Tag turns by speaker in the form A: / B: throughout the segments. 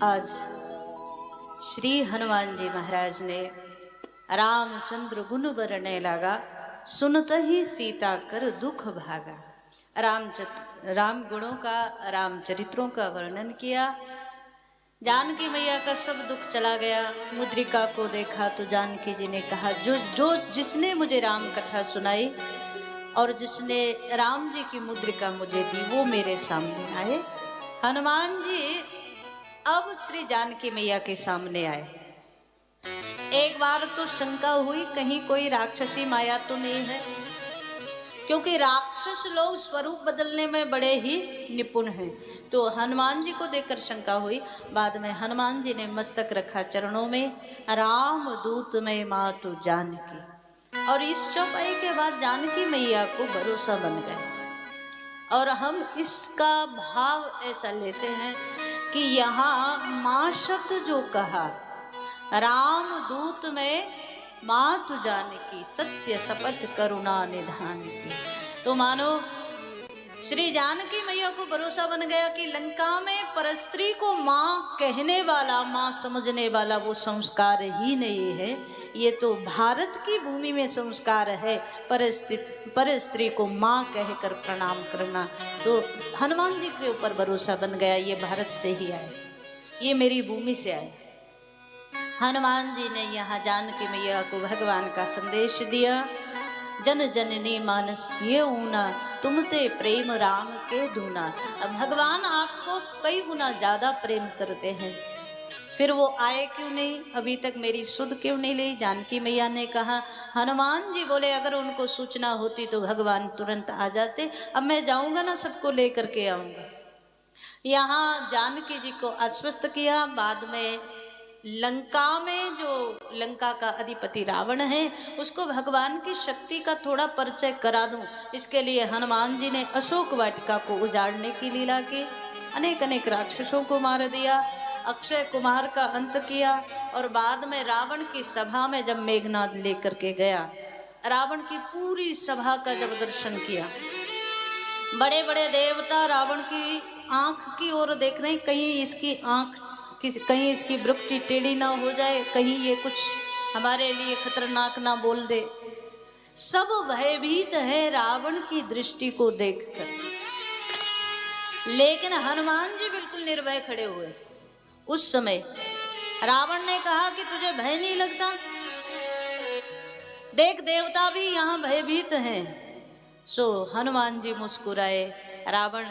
A: आज श्री हनुमान जी महाराज ने रामचंद्र गुण बरने लगा, सुनत ही सीता कर दुख भागा। राम गुणों का, रामचरित्रों का वर्णन किया। जानकी मैया का सब दुख चला गया। मुद्रिका को देखा तो जानकी जी ने कहा, जिसने मुझे राम कथा सुनाई और जिसने राम जी की मुद्रिका मुझे दी वो मेरे सामने आए। हनुमान जी अब श्री जानकी मैया के सामने आए। एक बार तो शंका हुई कहीं कोई राक्षसी माया तो नहीं है, क्योंकि राक्षस लोग स्वरूप बदलने में बड़े ही निपुण हैं। तो हनुमान जी को देखकर शंका हुई। बाद में हनुमान जी ने मस्तक रखा चरणों में, राम दूत में मातु जानकी। और इस चौपाई के बाद जानकी मैया को भरोसा बन गया। और हम इसका भाव ऐसा लेते हैं कि यहाँ माँ शब्द जो कहा, राम दूत में मातु जानकी, सत्य शपथ करुणा निधान की, तो मानो श्री जानकी मैया को भरोसा बन गया कि लंका में परस्त्री को माँ कहने वाला, माँ समझने वाला वो संस्कार ही नहीं है। ये तो भारत की भूमि में संस्कार है परस्त्री को माँ कहकर प्रणाम करना। तो हनुमान जी के ऊपर भरोसा बन गया, ये भारत से ही आए, ये मेरी भूमि से आए। हनुमान जी ने यहाँ जानकी मैया को भगवान का संदेश दिया। जन जननी मानस ये ऊना, तुमते प्रेम राम के दूना। अब भगवान आपको कई गुना ज्यादा प्रेम करते हैं, फिर वो आए क्यों नहीं, अभी तक मेरी सुध क्यों नहीं ली। जानकी मैया ने कहा, हनुमान जी बोले अगर उनको सूचना होती तो भगवान तुरंत आ जाते। अब मैं जाऊंगा ना, सबको लेकर के आऊंगा। यहाँ जानकी जी को आश्वस्त किया। बाद में लंका में जो लंका का अधिपति रावण है उसको भगवान की शक्ति का थोड़ा परिचय करा दूं, इसके लिए हनुमान जी ने अशोक वाटिका को उजाड़ने की लीला की। अनेक अनेक राक्षसों को मार दिया, अक्षय कुमार का अंत किया। और बाद में रावण की सभा में जब मेघनाद लेकर के गया, रावण की पूरी सभा का जब दर्शन किया, बड़े बड़े देवता रावण की आंख की ओर देख रहे, कहीं इसकी आंख कहीं इसकी वृक्ति टेढ़ी ना हो जाए, कहीं ये कुछ हमारे लिए खतरनाक ना बोल दे। सब भयभीत है रावण की दृष्टि को देखकर, लेकिन हनुमान जी बिल्कुल निर्भय खड़े हुए। उस समय रावण ने कहा कि तुझे भय नहीं लगता, देख देवता भी यहाँ भयभीत हैं। सो हनुमान जी मुस्कुराए, रावण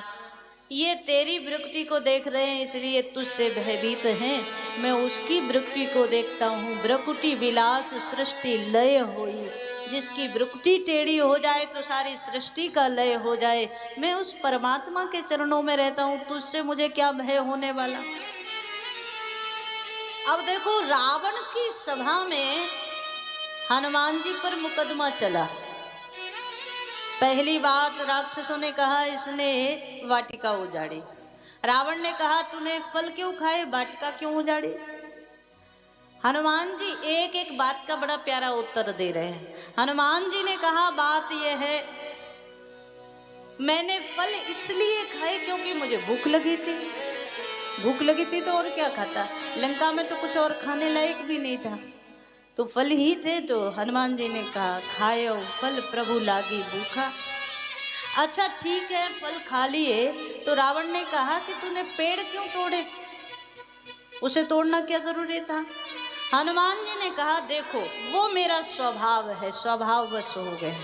A: ये तेरी वृक्ति को देख रहे हैं इसलिए तुझसे भयभीत हैं, मैं उसकी वृक्ति को देखता हूँ। वृकुटि विलास सृष्टि लय होई, जिसकी वृक्ति टेढ़ी हो जाए तो सारी सृष्टि का लय हो जाए। मैं उस परमात्मा के चरणों में रहता हूँ, तुझसे मुझे क्या भय होने वाला। अब देखो रावण की सभा में हनुमान जी पर मुकदमा चला। पहली बात राक्षसों ने कहा इसने वाटिका उजाड़ी। रावण ने कहा तूने फल क्यों खाए, वाटिका क्यों उजाड़ी। हनुमान जी एक एक बात का बड़ा प्यारा उत्तर दे रहे हैं। हनुमान जी ने कहा बात यह है, मैंने फल इसलिए खाए क्योंकि मुझे भूख लगी थी। भूख लगी थी तो और क्या खाता, लंका में तो कुछ और खाने लायक भी नहीं था, तो फल ही थे। तो हनुमान जी ने कहा खायो फल प्रभु लागी भूखा। अच्छा ठीक है, फल खा लिए। तो रावण ने कहा कि तूने पेड़ क्यों तोड़े, उसे तोड़ना क्या जरूरी था। हनुमान जी ने कहा देखो वो मेरा स्वभाव है, स्वभाववश हो गए।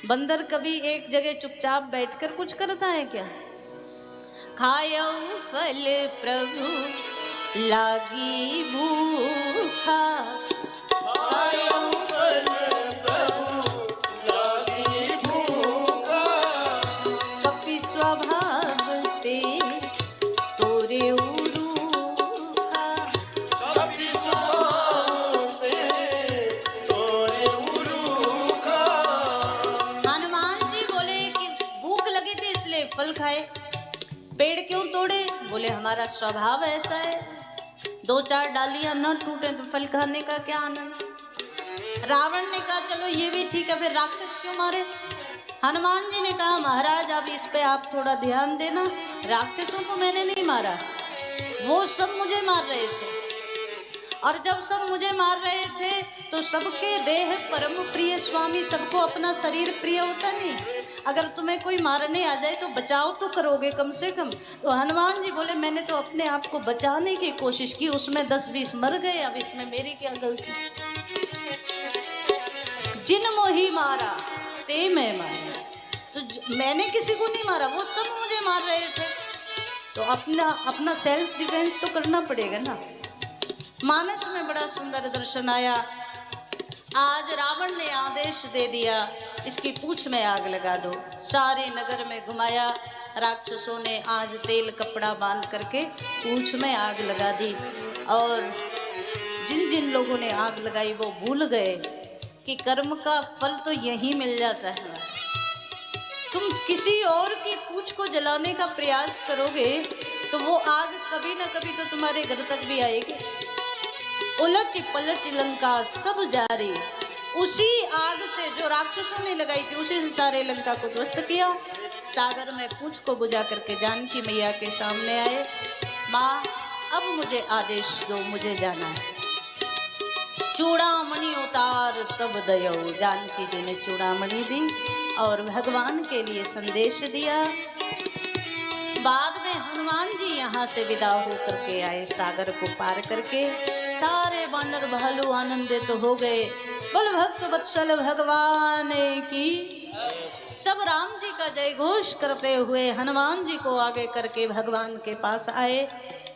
A: बंदर कभी एक जगह चुपचाप बैठकर कुछ करता है क्या। खायो फल प्रभु लागी भूखा, कपि स्वभाव ते तोरे उरूखा। हनुमान जी बोले कि भूख लगी थी इसलिए फल खाए। पेड़ क्यों तोड़े, बोले हमारा स्वभाव ऐसा है, दो चार डालियां न टूटे तो फल खाने का क्या आनंद। रावण ने कहा चलो ये भी ठीक है, फिर राक्षस क्यों मारे। हनुमान जी ने कहा महाराज अब इस पे आप थोड़ा ध्यान देना, राक्षसों को मैंने नहीं मारा, वो सब मुझे मार रहे थे, और जब सब मुझे मार रहे थे तो सबके देह परम प्रिय स्वामी, सबको अपना शरीर प्रिय होता नहीं। अगर तुम्हें कोई मारने आ जाए तो बचाव तो करोगे कम से कम। तो हनुमान जी बोले मैंने तो अपने आप को बचाने की कोशिश की, उसमें 10-20 मर गए, अब इसमें मेरी क्या गलती। जिन मोही मारा ते मैं मारा, तो मैंने किसी को नहीं मारा, वो सब मुझे मार रहे थे। तो अपना सेल्फ डिफेंस तो करना पड़ेगा ना। मानस में बड़ा सुंदर दर्शन आया। आज रावण ने आदेश दे दिया इसकी पूंछ में आग लगा दो। सारे नगर में घुमाया, राक्षसों ने आज तेल कपड़ा बांध करके पूंछ में आग लगा दी। और जिन जिन लोगों ने आग लगाई वो भूल गए कि कर्म का फल तो यहीं मिल जाता है। तुम किसी और की पूंछ को जलाने का प्रयास करोगे तो वो आग कभी ना कभी तो तुम्हारे घर तक भी आएगी। उलट पलट लंका सब जारी, उसी आग से जो राक्षसों ने लगाई थी उसी से सारे लंका को ध्वस्त किया। सागर में पूंछ को बुझा करके जानकी मैया के सामने आए, माँ अब मुझे आदेश दो, मुझे जाना है। चूड़ामणि उतार तब दयो, जानकी जी ने चूड़ामणि दी और भगवान के लिए संदेश दिया। बाद में हनुमान जी यहाँ से विदा होकर के आए, सागर को पार करके। सारे वानर भालू आनंदित हो गए। बोल भक्त वत्सल भगवान की। सब राम जी का जय घोष करते हुए हनुमान जी को आगे करके भगवान के पास आए।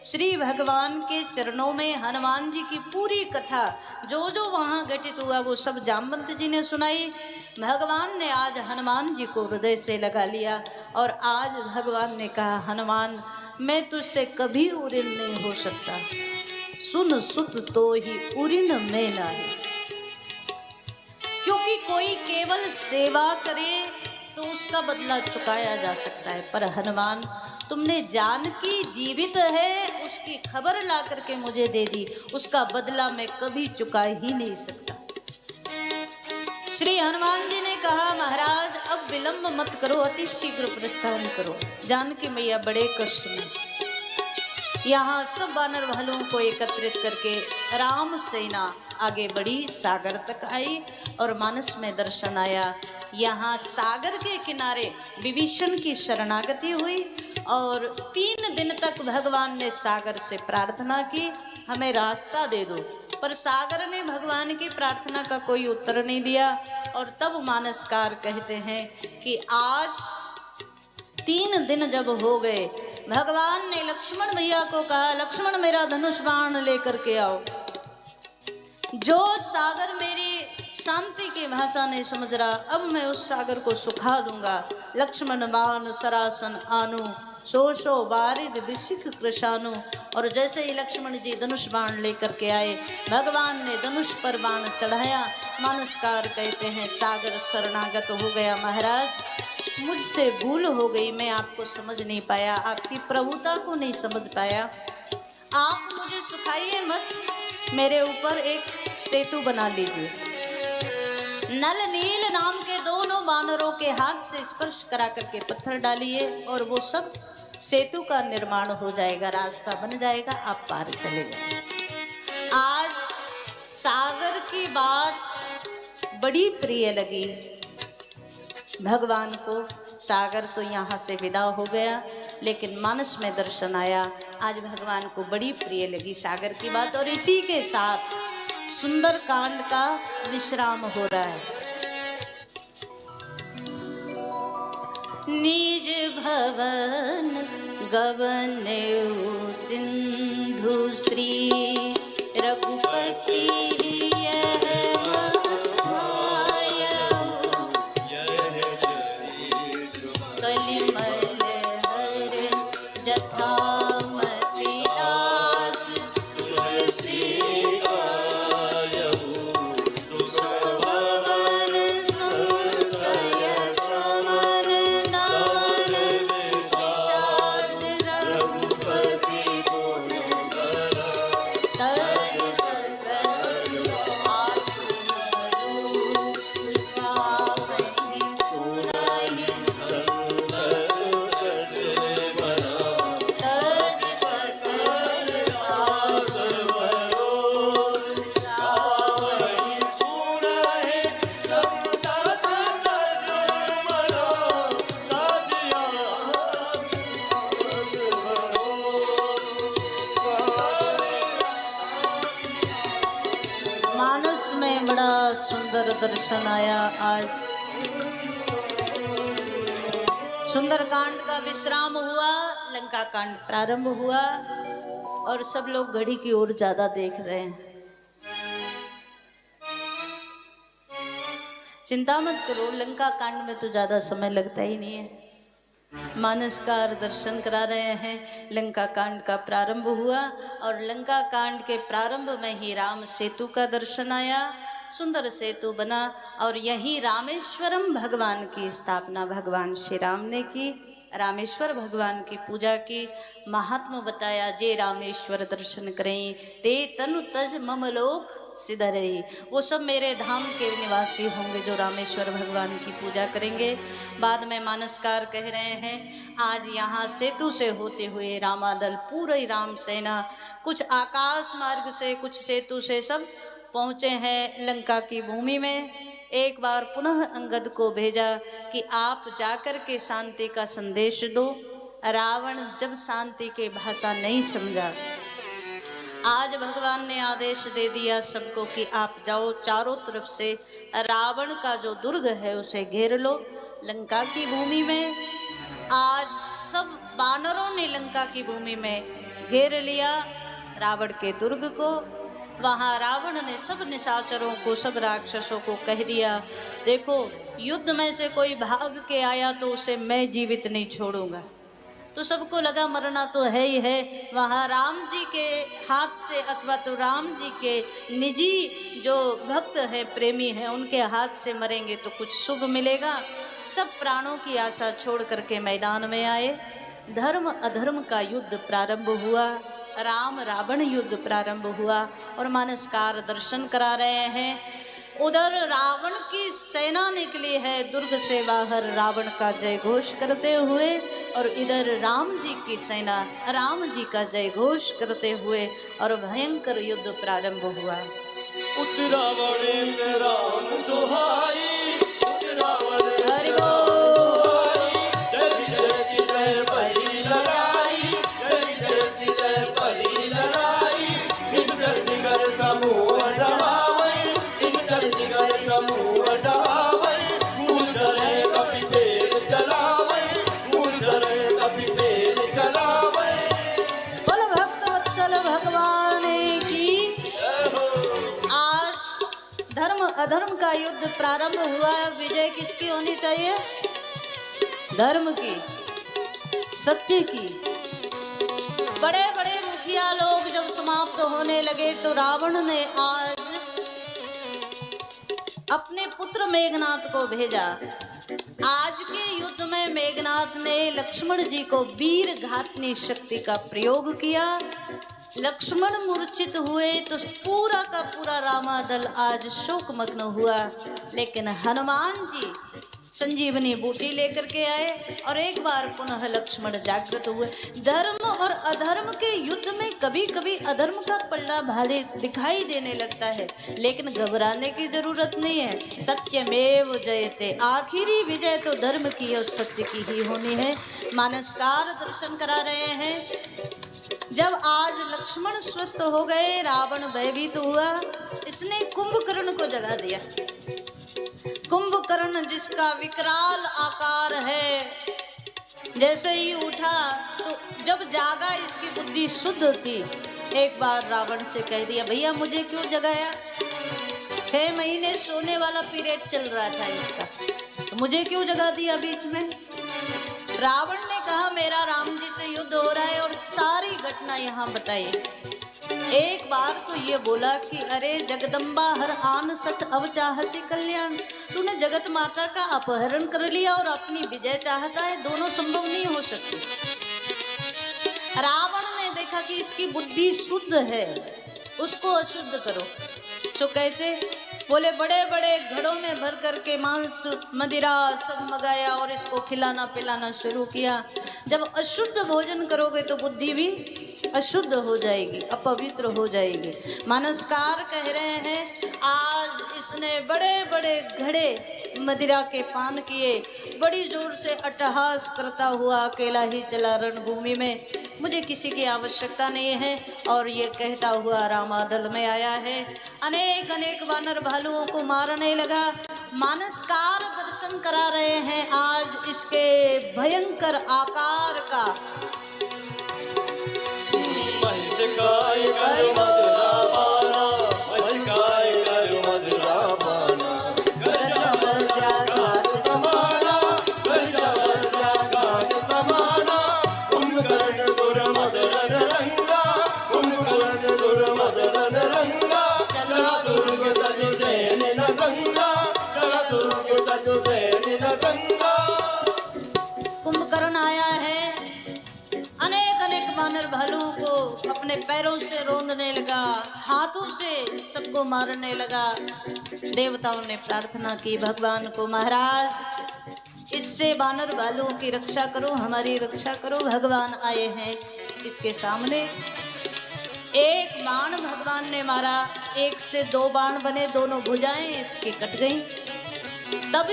A: श्री भगवान के चरणों में हनुमान जी की पूरी कथा जो जो वहाँ घटित हुआ वो सब जामवंत जी ने सुनाई। भगवान ने आज हनुमान जी को हृदय से लगा लिया और आज भगवान ने कहा, हनुमान मैं तुझसे कभी उऋण नहीं हो सकता, सुन सुत तो ही उऋण में नाही। क्योंकि कोई केवल सेवा करे तो उसका बदला चुकाया जा सकता है, पर हनुमान तुमने जानकी जीवित है उसकी खबर ला करके मुझे दे दी, उसका बदला मैं कभी चुका ही नहीं सकता। श्री हनुमान जी ने कहा, महाराज अब विलंब मत करो, अति शीघ्र प्रस्थान करो। जानकी मैया बड़े कष्ट में यहाँ सब वानर भालुओं को एकत्रित करके राम सेना आगे बढ़ी, सागर तक आई और मानस में दर्शन आया। यहाँ सागर के किनारे विभीषण की शरणागति हुई और 3 दिन तक भगवान ने सागर से प्रार्थना की, हमें रास्ता दे दो, पर सागर ने भगवान की प्रार्थना का कोई उत्तर नहीं दिया। और तब मानसकार कहते हैं कि आज 3 दिन जब हो गए, भगवान ने लक्ष्मण भैया को कहा, लक्ष्मण मेरा धनुष बाण लेकर के आओ। जो सागर मेरी शांति की भाषा नहीं समझ रहा, अब मैं उस सागर को सुखा दूंगा। लक्ष्मण बाण सरासन आनु, सो सो बारिद बिसिक कृषानु। और जैसे ही लक्ष्मण जी धनुष बाण लेकर के आए, भगवान ने धनुष पर बाण चढ़ाया। मानसकार कहते हैं सागर शरणागत हो गया, महाराज मुझसे भूल हो गई, मैं आपको समझ नहीं पाया, आपकी प्रभुता को नहीं समझ पाया। आप मुझे सुखाइए मत, मेरे ऊपर एक सेतु बना लीजिए। नल नील नाम के दोनों वानरों के हाथ से स्पर्श करा करके पत्थर डालिए और वो सब सेतु का निर्माण हो जाएगा, रास्ता बन जाएगा, आप पार चले जाएंगे। आज सागर की बात बड़ी प्रिय लगी भगवान को। सागर तो यहाँ से विदा हो गया, लेकिन मानस में दर्शन आया। आज भगवान को बड़ी प्रिय लगी सागर की बात। और इसी के साथ सुंदर कांड का विश्राम हो रहा है। निज भवन गवन सिंधु श्री रघुपति दर्शन आया आज। सुंदरकांड का विश्राम हुआ, लंका कांड प्रारंभ हुआ और सब लोग घड़ी की ओर ज्यादा देख रहे हैं। चिंता मत करो, लंका कांड में तो ज्यादा समय लगता ही नहीं है। मानसकार दर्शन करा रहे हैं। लंका कांड का प्रारंभ हुआ और लंका कांड के प्रारंभ में ही राम सेतु का दर्शन आया। सुंदर सेतु बना और यही रामेश्वरम भगवान की स्थापना भगवान श्री राम ने की। रामेश्वर भगवान की पूजा की, महात्मा बताया, जे रामेश्वर दर्शन करें ते तनु तज मम लोक सिधरई। वो सब मेरे धाम के निवासी होंगे जो रामेश्वर भगवान की पूजा करेंगे। बाद में मानसकार कह रहे हैं, आज यहाँ सेतु से होते हुए रामादल पूरी राम सेना कुछ आकाश मार्ग से कुछ सेतु से सब पहुँचे हैं लंका की भूमि में। एक बार पुनः अंगद को भेजा कि आप जाकर के शांति का संदेश दो। रावण जब शांति के भाषा नहीं समझा, आज भगवान ने आदेश दे दिया सबको कि आप जाओ, चारों तरफ से रावण का जो दुर्ग है उसे घेर लो। लंका की भूमि में आज सब बानरों ने लंका की भूमि में घेर लिया रावण के दुर्ग को। वहाँ रावण ने सब निशाचरों को, सब राक्षसों को कह दिया, देखो युद्ध में से कोई भाग के आया तो उसे मैं जीवित नहीं छोड़ूंगा। तो सबको लगा मरना तो है ही है, वहाँ राम जी के हाथ से अथवा तो राम जी के निजी जो भक्त है, प्रेमी है, उनके हाथ से मरेंगे तो कुछ शुभ मिलेगा। सब प्राणों की आशा छोड़ करके मैदान में आए। धर्म अधर्म का युद्ध प्रारंभ हुआ, राम रावण युद्ध प्रारंभ हुआ और मानसकार दर्शन करा रहे हैं। उधर रावण की सेना निकली है दुर्ग से बाहर रावण का जय घोष करते हुए, और इधर राम जी की सेना राम जी का जय घोष करते हुए और भयंकर युद्ध प्रारंभ हुआ। हरि बोल। अधर्म का युद्ध प्रारंभ हुआ। विजय किसकी होनी चाहिए? धर्म की, सत्य की। बड़े बड़े मुखिया लोग जब समाप्त होने लगे तो रावण ने आज अपने पुत्र मेघनाथ को भेजा। आज के युद्ध में मेघनाथ ने लक्ष्मण जी को वीर घातनी शक्ति का प्रयोग किया। लक्ष्मण मूर्छित हुए तो पूरा का पूरा रामादल आज शोकमग्न हुआ, लेकिन हनुमान जी संजीवनी बूटी लेकर के आए और एक बार पुनः लक्ष्मण जागृत हुए। धर्म और अधर्म के युद्ध में कभी कभी अधर्म का पल्ला भारी दिखाई देने लगता है, लेकिन घबराने की जरूरत नहीं है। सत्यमेव जयते, आखिरी विजय तो धर्म की और सत्य की ही होनी है। मानसकार दर्शन करा रहे हैं। जब आज लक्ष्मण स्वस्थ हो गए, रावण भयभीत हुआ। इसने कुंभकर्ण को जगा दिया। कुंभकर्ण जिसका विकराल आकार है, जैसे ही उठा तो जब जागा इसकी बुद्धि शुद्ध थी। एक बार रावण से कह दिया, भैया मुझे क्यों जगाया? 6 महीने सोने वाला पीरियड चल रहा था इसका, तो मुझे क्यों जगा दिया बीच में? रावण ने कहा, मेरा राम जी से युद्ध हो रहा है और सारी घटना यहाँ बताई। एक बार तो ये बोला कि अरे जगदम्बा हर आन सठ अब चाहसी कल्याण, तूने जगत माता का अपहरण कर लिया और अपनी विजय चाहता है, दोनों संभव नहीं हो सकते। रावण ने देखा कि इसकी बुद्धि शुद्ध है, उसको अशुद्ध करो। तो कैसे? बोले बड़े बड़े घड़ों में भर करके मांस मदिरा सब मंगाया और इसको खिलाना पिलाना शुरू किया। जब अशुद्ध भोजन करोगे तो बुद्धि भी अशुद्ध हो जाएगी, अपवित्र हो जाएगी। मानसकार कह रहे हैं, आज इसने बड़े बड़े घड़े मदिरा के पान किए, बड़ी जोर से अट्टहास करता हुआ अकेला ही चला रणभूमि में। मुझे किसी की आवश्यकता नहीं है, और ये कहता हुआ रामादल में आया है। अनेक अनेक वानर भालुओं को मारने लगा। मानसकार दर्शन करा रहे हैं आज इसके भयंकर आकार का। कुंभकर्ण आया है, अनेक अनेक वानर भालुओं को अपने पैरों से रोंदने लगा, हाथों से सबको मारने लगा। देवताओं ने प्रार्थना की भगवान को, महाराज इससे वानर भालुओं की रक्षा करो, हमारी रक्षा करो। भगवान आए हैं इसके सामने। एक बाण भगवान ने मारा, एक से दो बाण बने, दोनों भुजाएं इसकी कट गईं। तब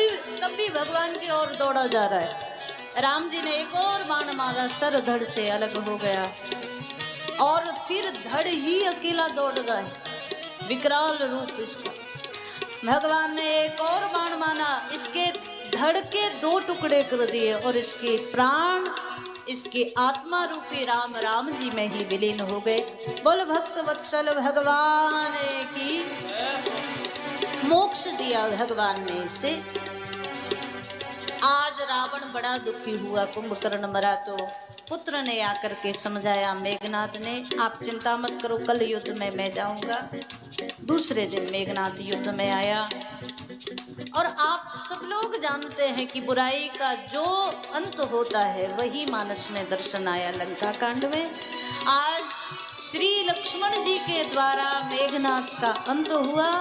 A: भी भगवान की ओर दौड़ा जा रहा है। राम जी ने एक और बाण मारा, सर धड़ से अलग हो गया, और फिर धड़ ही अकेला दौड़ रहा है, विकराल रूप इसका। भगवान ने एक और बाण मारा, इसके धड़ के दो टुकड़े कर दिए, और इसके प्राण इसकी आत्मा रूपी राम राम जी में ही विलीन हो गए। बोल भक्त वत्सल भगवान की। मोक्ष दिया भगवान ने इसे। आज रावण बड़ा दुखी हुआ, कुंभकर्ण मरा तो पुत्र ने आकर के समझाया, मेघनाथ ने, आप चिंता मत करो, कल युद्ध में मैं जाऊंगा। दूसरे दिन मेघनाथ युद्ध में आया, और आप सब लोग जानते हैं कि बुराई का जो अंत होता है वही मानस में दर्शन आया लंका कांड में। आज श्री लक्ष्मण जी के द्वारा मेघनाथ का अंत हुआ।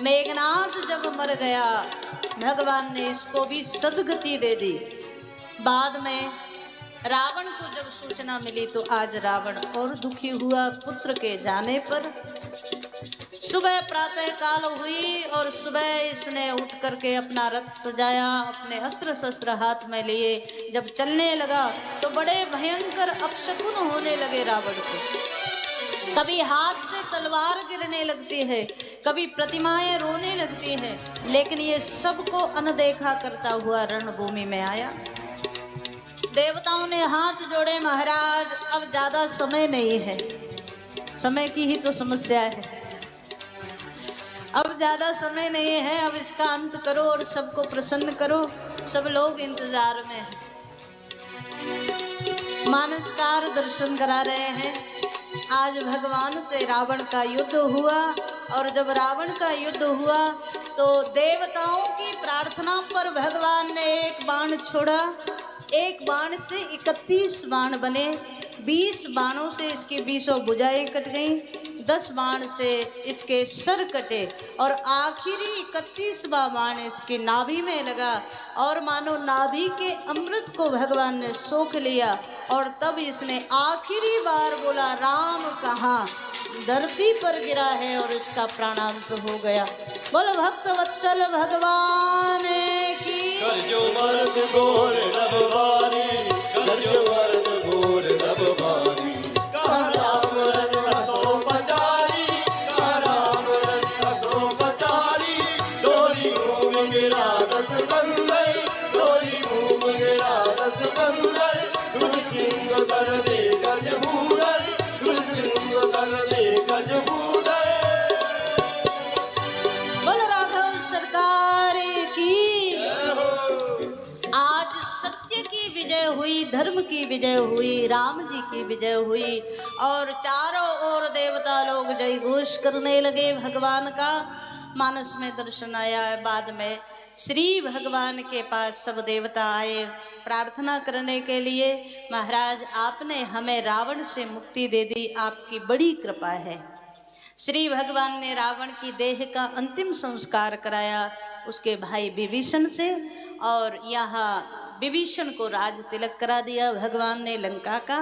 A: मेघनाथ जब मर गया, भगवान ने इसको भी सदगति दे दी। बाद में रावण को जब सूचना मिली तो आज रावण और दुखी हुआ पुत्र के जाने पर। सुबह प्रातः काल हुई, और सुबह इसने उठ करके अपना रथ सजाया, अपने अस्त्र शस्त्र हाथ में लिए जब चलने लगा तो बड़े भयंकर अपशकुन होने लगे रावण को। कभी हाथ से तलवार गिरने लगती है, कभी प्रतिमाएं रोने लगती हैं, लेकिन ये सबको अनदेखा करता हुआ रणभूमि में आया। देवताओं ने हाथ जोड़े, महाराज अब ज्यादा समय नहीं है, समय की ही तो समस्या है, अब ज्यादा समय नहीं है, अब इसका अंत करो और सबको प्रसन्न करो। सब लोग इंतजार में हैं। मानसकार दर्शन करा रहे हैं। आज भगवान से रावण का युद्ध हुआ, और जब रावण का युद्ध हुआ तो देवताओं की प्रार्थना पर भगवान ने एक बाण छोड़ा। एक बाण से 31 बाण बने, 20 बाणों से इसकी 20 भुजाएं कट गईं, 10 बाण से इसके सर कटे, और आखिरी 31वां बाण इसकी नाभि में लगा, और मानो नाभि के अमृत को भगवान ने सोख लिया। और तब इसने आखिरी बार बोला, राम कहाँ, धरती पर गिरा है, और इसका प्राणांत हो गया। बोल भक्त वत्सल भगवान की। करजो मर्द घोर रब भारी, करजो मर्द घोर रब भारी, राम रन रसो पचारी, राम रन रसो पचारी, डोरी घूम गिरा दस कंदर, डोरी घूम गिरा दस कंदर, दुर सिंह कर दे गज भूदर, दुर सिंह कर दे गज भूदर। बोल राघव सरकार की। आज सत्य की विजय हुई, धर्म की विजय हुई, राम जी की विजय हुई, और चारों ओर देवता लोग जय घोष करने लगे भगवान का। मानस में दर्शन आया है। बाद में श्री भगवान के पास सब देवता आए प्रार्थना करने के लिए। महाराज आपने हमें रावण से मुक्ति दे दी, आपकी बड़ी कृपा है। श्री भगवान ने रावण की देह का अंतिम संस्कार कराया उसके भाई विभीषण से, और यहाँ विभीषण को राज तिलक करा दिया भगवान ने लंका का।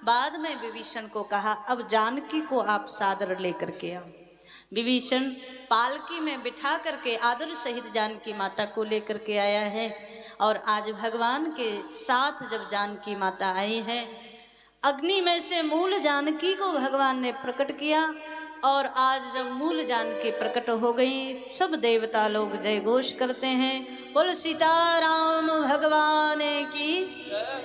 A: बाद में विभीषण को कहा, अब जानकी को आप सादर लेकर के आओ। विभीषण पालकी में बिठा करके आदर सहित जानकी माता को लेकर के आया है। और आज भगवान के साथ जब जानकी माता आई है, अग्नि में से मूल जानकी को भगवान ने प्रकट किया। और आज जब मूल जानकी प्रकट हो गई, सब देवता लोग जय घोष करते हैं, बोल सीताराम भगवान की।